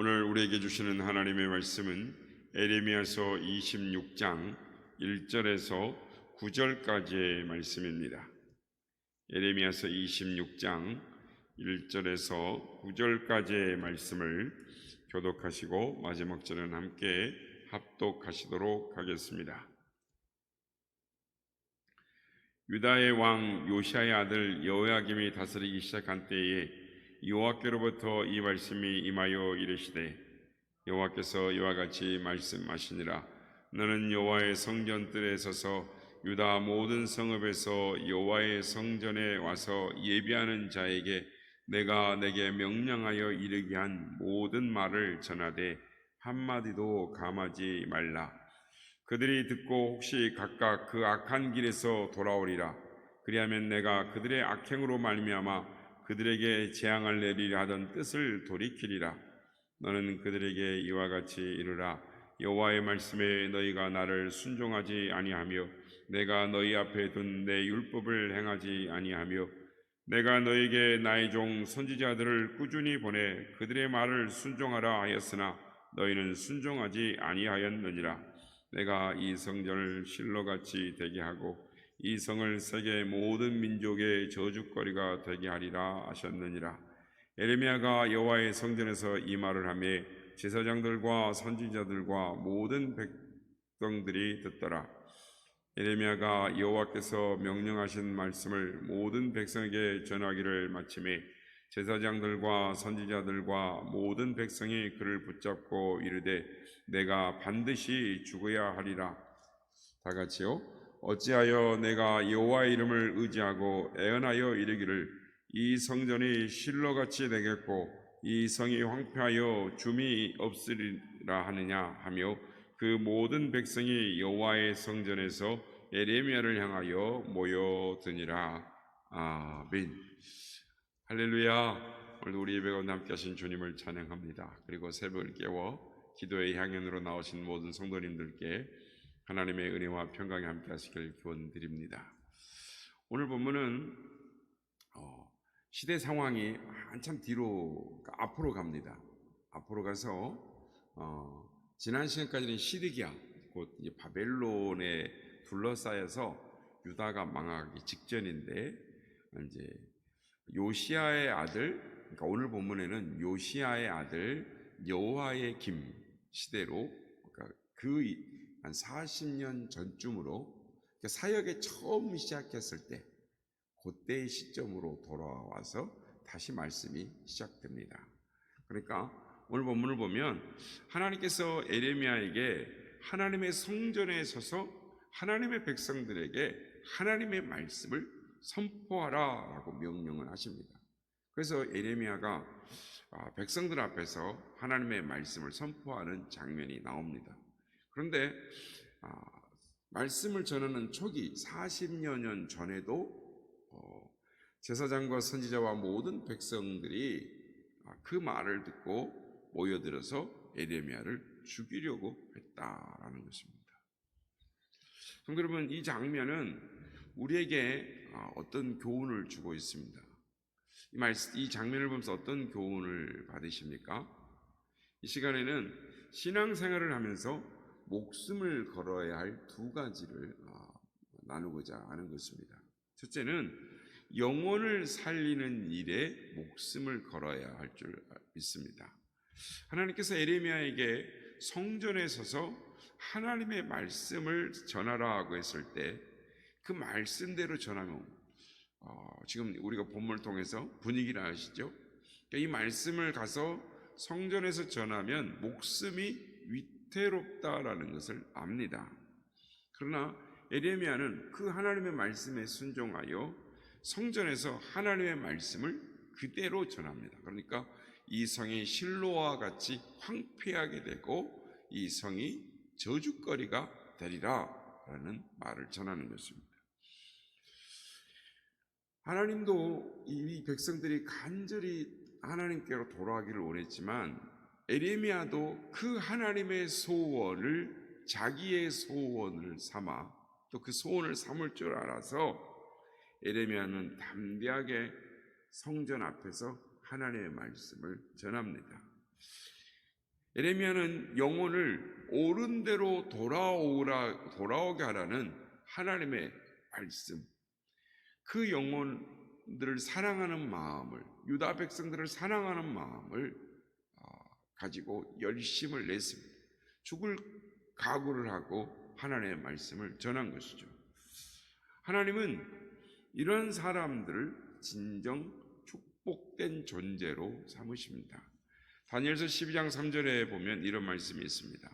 오늘 우리에게 주시는 하나님의 말씀은 에레미야서 26장 1절에서 9절까지의 말씀입니다. 에레미야서 26장 1절에서 9절까지의 말씀을 교독하시고 마지막 절은 함께 합독하시도록 하겠습니다. 유다의 왕 요시야의 아들 여호야김이 다스리기 시작한 때에 여호와께로부터 이 말씀이 임하여 이르시되, 여호와께서 이와 같이 말씀하시니라. 너는 여호와의 성전뜰에 서서 유다 모든 성읍에서 여호와의 성전에 와서 예비하는 자에게 내가 내게 명령하여 이르게 한 모든 말을 전하되 한마디도 감하지 말라. 그들이 듣고 혹시 각각 그 악한 길에서 돌아오리라. 그리하면 내가 그들의 악행으로 말미암아 그들에게 재앙을 내리려 하던 뜻을 돌이키리라. 너는 그들에게 이와 같이 이르라. 여호와의 말씀에 너희가 나를 순종하지 아니하며 내가 너희 앞에 둔 내 율법을 행하지 아니하며 내가 너희에게 나의 종 선지자들을 꾸준히 보내 그들의 말을 순종하라 하였으나 너희는 순종하지 아니하였느니라. 내가 이 성전을 실로같이 되게 하고 이 성을 세계 모든 민족의 저주거리가 되게 하리라 하셨느니라. 에레미야가 여호와의 성전에서 이 말을 하며 제사장들과 선지자들과 모든 백성들이 듣더라. 에레미야가 여호와께서 명령하신 말씀을 모든 백성에게 전하기를 마침에 제사장들과 선지자들과 모든 백성이 그를 붙잡고 이르되 내가 반드시 죽어야 하리라. 다 같이요. 어찌하여 내가 여호와의 이름을 의지하고 애언하여 이르기를 이 성전이 실로같이 되겠고 이 성이 황폐하여 줌이 없으리라 하느냐 하며 그 모든 백성이 여호와의 성전에서 에레미야를 향하여 모여드니라. 아멘. 할렐루야. 오늘도 우리 예배 가운데 함께 하신 주님을 찬양합니다. 그리고 새벽을 깨워 기도의 향연으로 나오신 모든 성도님들께 하나님의 은혜와 평강이 함께 하시길 기원드립니다. 오늘 본문은 시대 상황이 한참 뒤로 앞으로 갑니다. 앞으로 가서 지난 시간까지는 시드기야 곧 이제 바벨론에 둘러싸여서 유다가 망하기 직전인데 이제 요시야의 아들, 그러니까 오늘 본문에는 요시야의 아들 여호야의 김 시대로, 그러니까 그 한 40년 전쯤으로 사역에 처음 시작했을 때 그때의 시점으로 돌아와서 다시 말씀이 시작됩니다. 그러니까 오늘 본문을 보면 하나님께서 에레미야에게 하나님의 성전에 서서 하나님의 백성들에게 하나님의 말씀을 선포하라 라고 명령을 하십니다. 그래서 에레미야가 백성들 앞에서 하나님의 말씀을 선포하는 장면이 나옵니다. 그런데 말씀을 전하는 초기 40여 년 전에도 제사장과 선지자와 모든 백성들이 그 말을 듣고 모여들어서 에레미야를 죽이려고 했다라는 것입니다. 그럼 여러분, 이 장면은 우리에게 어떤 교훈을 주고 있습니다. 이 장면을 보면서 어떤 교훈을 받으십니까? 이 시간에는 신앙생활을 하면서 목숨을 걸어야 할 두 가지를 나누고자 하는 것입니다. 첫째는 영혼을 살리는 일에 목숨을 걸어야 할 줄 믿습니다. 하나님께서 에레미야에게 성전에 서서 하나님의 말씀을 전하라고 했을 때 그 말씀대로 전하면 지금 우리가 본문을 통해서 분위기를 아시죠? 이 말씀을 가서 성전에서 전하면 목숨이 위태롭다라는 것을 압니다. 그러나 에레미야는 그 하나님의 말씀에 순종하여 성전에서 하나님의 말씀을 그대로 전합니다. 그러니까 이 성이 실로와 같이 황폐하게 되고 이 성이 저주거리가 되리라 라는 말을 전하는 것입니다. 하나님도 이 백성들이 간절히 하나님께로 돌아가기를 원했지만 에레미야도 그 하나님의 소원을 자기의 소원을 삼아 또 그 소원을 삼을 줄 알아서 에레미야는 담대하게 성전 앞에서 하나님의 말씀을 전합니다. 에레미야는 영혼을 옳은 대로 돌아오게 하라는 하나님의 말씀, 그 영혼들을 사랑하는 마음을, 유다 백성들을 사랑하는 마음을 가지고 열심을 냈습니다. 죽을 각오를 하고 하나님의 말씀을 전한 것이죠. 하나님은 이런 사람들을 진정 축복된 존재로 삼으십니다. 다니엘서 12장 3절에 보면 이런 말씀이 있습니다.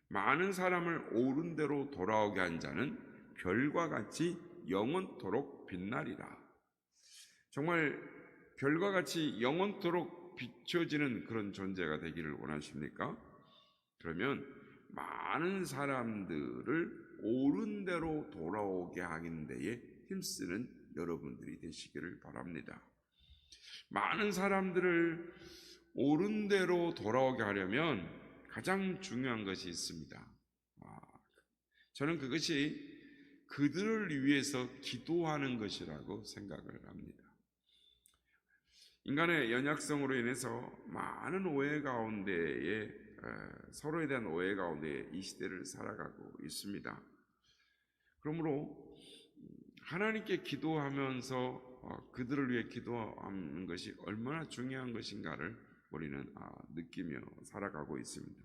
많은 사람을 옳은 대로 돌아오게 한 자는 별과 같이 영원토록 빛나리라. 정말 별과 같이 영원토록 비춰지는 그런 존재가 되기를 원하십니까? 그러면 많은 사람들을 옳은 대로 돌아오게 하는 데에 힘쓰는 여러분들이 되시기를 바랍니다. 많은 사람들을 옳은 대로 돌아오게 하려면 가장 중요한 것이 있습니다. 저는 그것이 그들을 위해서 기도하는 것이라고 생각을 합니다. 인간의 연약성으로 인해서 많은 오해 가운데에, 서로에 대한 오해 가운데 이 시대를 살아가고 있습니다. 그러므로 하나님께 기도하면서 그들을 위해 기도하는 것이 얼마나 중요한 것인가를 우리는 느끼며 살아가고 있습니다.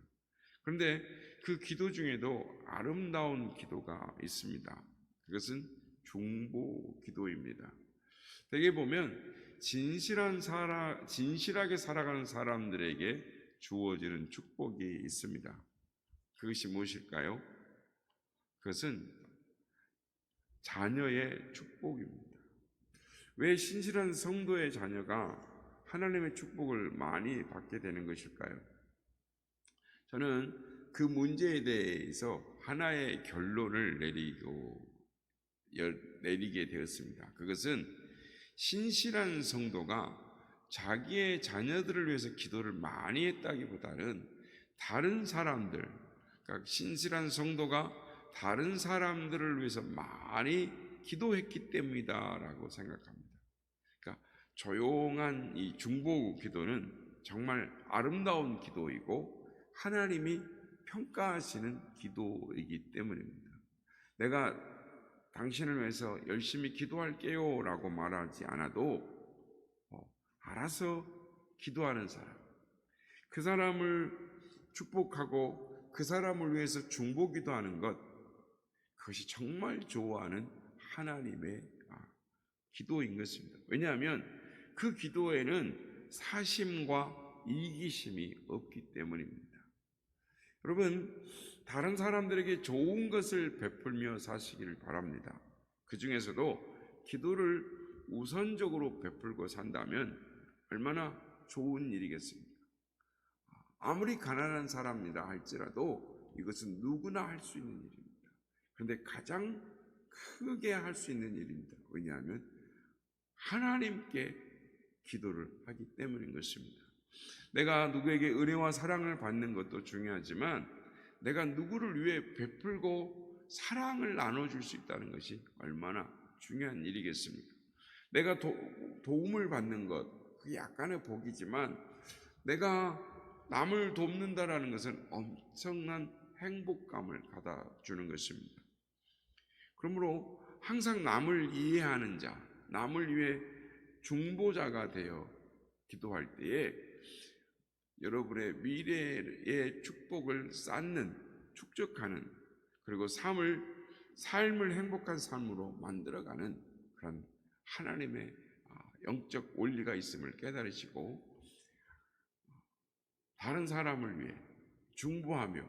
그런데 그 기도 중에도 아름다운 기도가 있습니다. 그것은 중보 기도입니다. 대개 보면 진실하게 살아가는 사람들에게 주어지는 축복이 있습니다. 그것이 무엇일까요? 그것은 자녀의 축복입니다. 왜 신실한 성도의 자녀가 하나님의 축복을 많이 받게 되는 것일까요? 저는 그 문제에 대해서 하나의 결론을 내리게 되었습니다. 그것은 신실한 성도가 자기의 자녀들을 위해서 기도를 많이 했다기보다는 다른 사람들, 그러니까 신실한 성도가 다른 사람들을 위해서 많이 기도했기 때문이다라고 생각합니다. 그러니까 조용한 이 중보 기도는 정말 아름다운 기도이고 하나님이 평가하시는 기도이기 때문입니다. 내가 당신을 위해서 열심히 기도할게요 라고 말하지 않아도 알아서 기도하는 사람, 그 사람을 축복하고 그 사람을 위해서 중보 기도하는 것, 그것이 정말 좋아하는 하나님의 기도인 것입니다. 왜냐하면 그 기도에는 사심과 이기심이 없기 때문입니다. 여러분, 다른 사람들에게 좋은 것을 베풀며 사시기를 바랍니다. 그 중에서도 기도를 우선적으로 베풀고 산다면 얼마나 좋은 일이겠습니까? 아무리 가난한 사람이라 할지라도 이것은 누구나 할 수 있는 일입니다. 그런데 가장 크게 할 수 있는 일입니다. 왜냐하면 하나님께 기도를 하기 때문인 것입니다. 내가 누구에게 은혜와 사랑을 받는 것도 중요하지만 내가 누구를 위해 베풀고 사랑을 나눠줄 수 있다는 것이 얼마나 중요한 일이겠습니까? 내가 도움을 받는 것, 그게 약간의 복이지만 내가 남을 돕는다라는 것은 엄청난 행복감을 갖다 주는 것입니다. 그러므로 항상 남을 이해하는 자, 남을 위해 중보자가 되어 기도할 때에 여러분의 미래의 축복을 쌓는, 축적하는, 그리고 삶을 행복한 삶으로 만들어가는 그런 하나님의 영적 원리가 있음을 깨달으시고 다른 사람을 위해 중보하며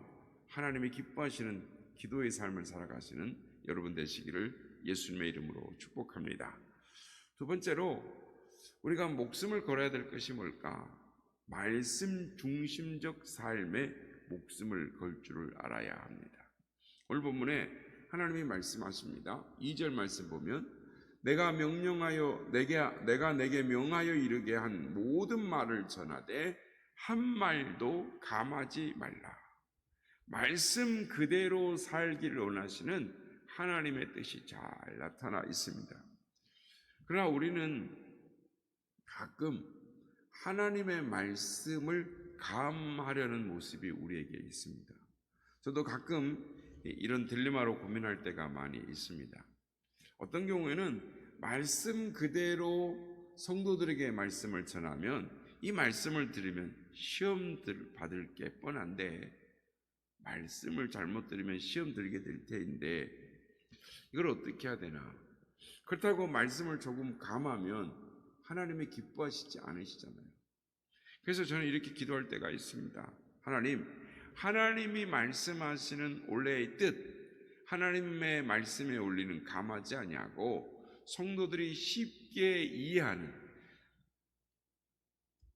하나님이 기뻐하시는 기도의 삶을 살아가시는 여러분 되시기를 예수님의 이름으로 축복합니다. 두 번째로 우리가 목숨을 걸어야 될 것이 뭘까? 말씀 중심적 삶에 목숨을 걸 줄을 알아야 합니다. 오늘 본문에 하나님이 말씀하십니다. 2절 말씀 보면 내가 내게 명하여 이르게 한 모든 말을 전하되 한 말도 감하지 말라. 말씀 그대로 살기를 원하시는 하나님의 뜻이 잘 나타나 있습니다. 그러나 우리는 가끔 하나님의 말씀을 감하려는 모습이 우리에게 있습니다. 저도 가끔 이런 딜레마로 고민할 때가 많이 있습니다. 어떤 경우에는 말씀 그대로 성도들에게 말씀을 전하면 이 말씀을 들으면 시험 받을 게 뻔한데, 말씀을 잘못 들으면 시험 들게 될 테인데 이걸 어떻게 해야 되나? 그렇다고 말씀을 조금 감하면 하나님이 기뻐하시지 않으시잖아요. 그래서 저는 이렇게 기도할 때가 있습니다. 하나님이 말씀하시는 원래의 뜻, 하나님의 말씀에 올리는 감하지 아니하고 성도들이 쉽게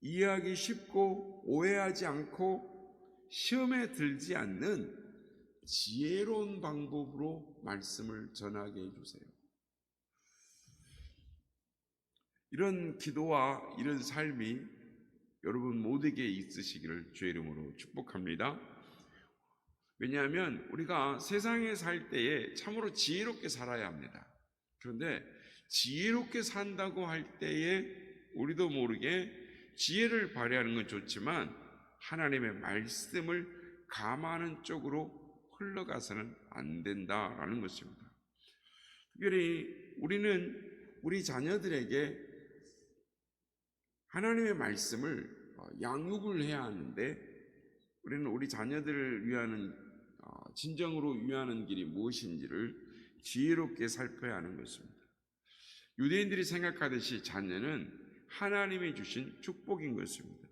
이해하기 쉽고 오해하지 않고 시험에 들지 않는 지혜로운 방법으로 말씀을 전하게 해주세요. 이런 기도와 이런 삶이 여러분 모두에게 있으시기를 주의 이름으로 축복합니다. 왜냐하면 우리가 세상에 살 때에 참으로 지혜롭게 살아야 합니다. 그런데 지혜롭게 산다고 할 때에 우리도 모르게 지혜를 발휘하는 건 좋지만 하나님의 말씀을 감하는 쪽으로 흘러가서는 안 된다라는 것입니다. 특별히 우리는 우리 자녀들에게 하나님의 말씀을 양육을 해야 하는데, 우리는 우리 자녀들을 위하는 진정으로 위하는 길이 무엇인지를 지혜롭게 살펴야 하는 것입니다. 유대인들이 생각하듯이 자녀는 하나님이 주신 축복인 것입니다.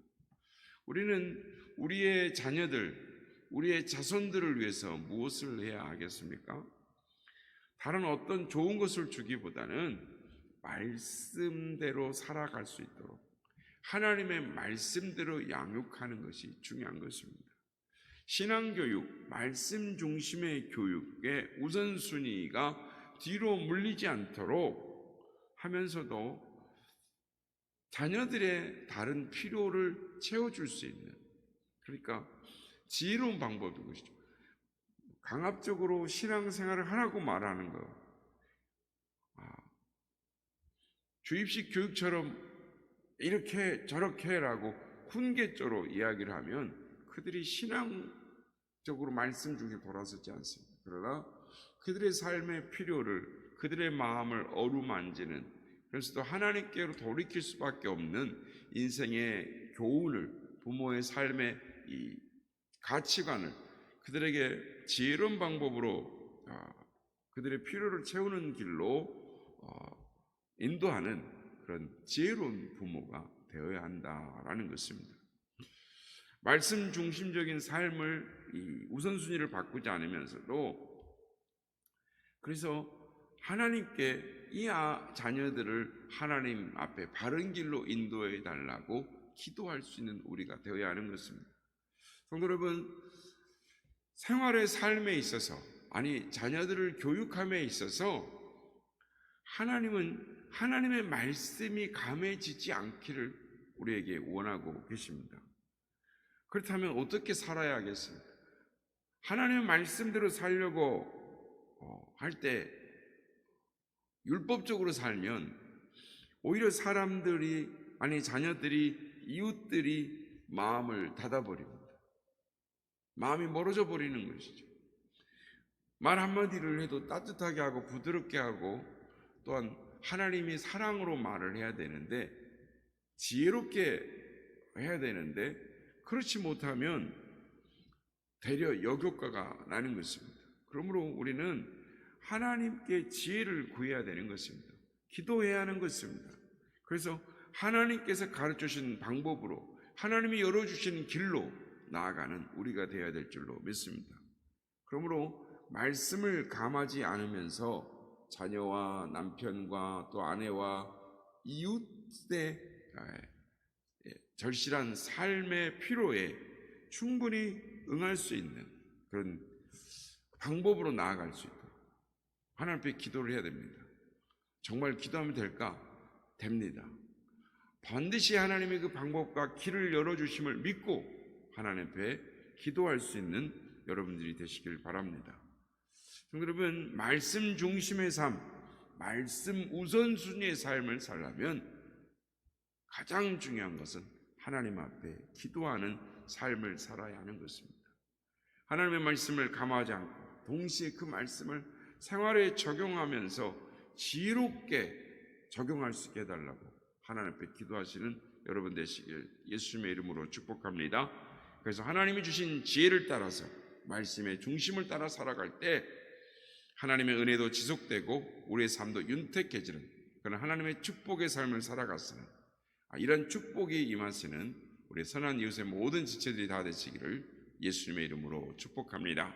우리는 우리의 자녀들, 우리의 자손들을 위해서 무엇을 해야 하겠습니까? 다른 어떤 좋은 것을 주기보다는 말씀대로 살아갈 수 있도록 하나님의 말씀대로 양육하는 것이 중요한 것입니다. 신앙교육, 말씀 중심의 교육의 우선순위가 뒤로 물리지 않도록 하면서도 자녀들의 다른 필요를 채워줄 수 있는, 그러니까 지혜로운 방법인 것이죠. 강압적으로 신앙생활을 하라고 말하는 거, 주입식 교육처럼 이렇게 저렇게 라고 훈계조로 이야기를 하면 그들이 신앙적으로 말씀 중에 돌아서지 않습니다. 그러나 그들의 삶의 필요를, 그들의 마음을 어루만지는, 그래서 또 하나님께로 돌이킬 수밖에 없는 인생의 교훈을, 부모의 삶의 이 가치관을 그들에게 지혜로운 방법으로 그들의 필요를 채우는 길로 인도하는 그런 지혜로운 부모가 되어야 한다라는 것입니다. 말씀 중심적인 삶을 이 우선순위를 바꾸지 않으면서도, 그래서 하나님께 이 자녀들을 하나님 앞에 바른 길로 인도해 달라고 기도할 수 있는 우리가 되어야 하는 것입니다. 성도 여러분, 생활의 삶에 있어서, 자녀들을 교육함에 있어서 하나님은 하나님의 말씀이 감해지지 않기를 우리에게 원하고 계십니다. 그렇다면 어떻게 살아야 하겠습니까? 하나님의 말씀대로 살려고 할 때 율법적으로 살면 오히려 자녀들이, 이웃들이 마음을 닫아버립니다. 마음이 멀어져 버리는 것이죠. 말 한마디를 해도 따뜻하게 하고 부드럽게 하고, 또한 하나님이 사랑으로 말을 해야 되는데, 지혜롭게 해야 되는데, 그렇지 못하면 되려 역효과가 나는 것입니다. 그러므로 우리는 하나님께 지혜를 구해야 되는 것입니다. 기도해야 하는 것입니다. 그래서 하나님께서 가르쳐주신 방법으로, 하나님이 열어주신 길로 나아가는 우리가 되어야 될 줄로 믿습니다. 그러므로 말씀을 감하지 않으면서 자녀와 남편과 또 아내와 이웃의 절실한 삶의 필요에 충분히 응할 수 있는 그런 방법으로 나아갈 수 있도록 하나님 앞에 기도를 해야 됩니다. 정말 기도하면 될까? 됩니다. 반드시 하나님의 그 방법과 길을 열어주심을 믿고 하나님 앞에 기도할 수 있는 여러분들이 되시길 바랍니다. 여러분, 말씀 중심의 삶, 말씀 우선순위의 삶을 살려면 가장 중요한 것은 하나님 앞에 기도하는 삶을 살아야 하는 것입니다. 하나님의 말씀을 감화하지 않고 동시에 그 말씀을 생활에 적용하면서 지혜롭게 적용할 수 있게 해달라고 하나님 앞에 기도하시는 여러분 되시길 예수님의 이름으로 축복합니다. 그래서 하나님이 주신 지혜를 따라서 말씀의 중심을 따라 살아갈 때 하나님의 은혜도 지속되고 우리의 삶도 윤택해지는 그런 하나님의 축복의 삶을 살아갔으는 이런 축복이 임하시는 우리 선한 이웃의 모든 지체들이 다 되시기를 예수님의 이름으로 축복합니다.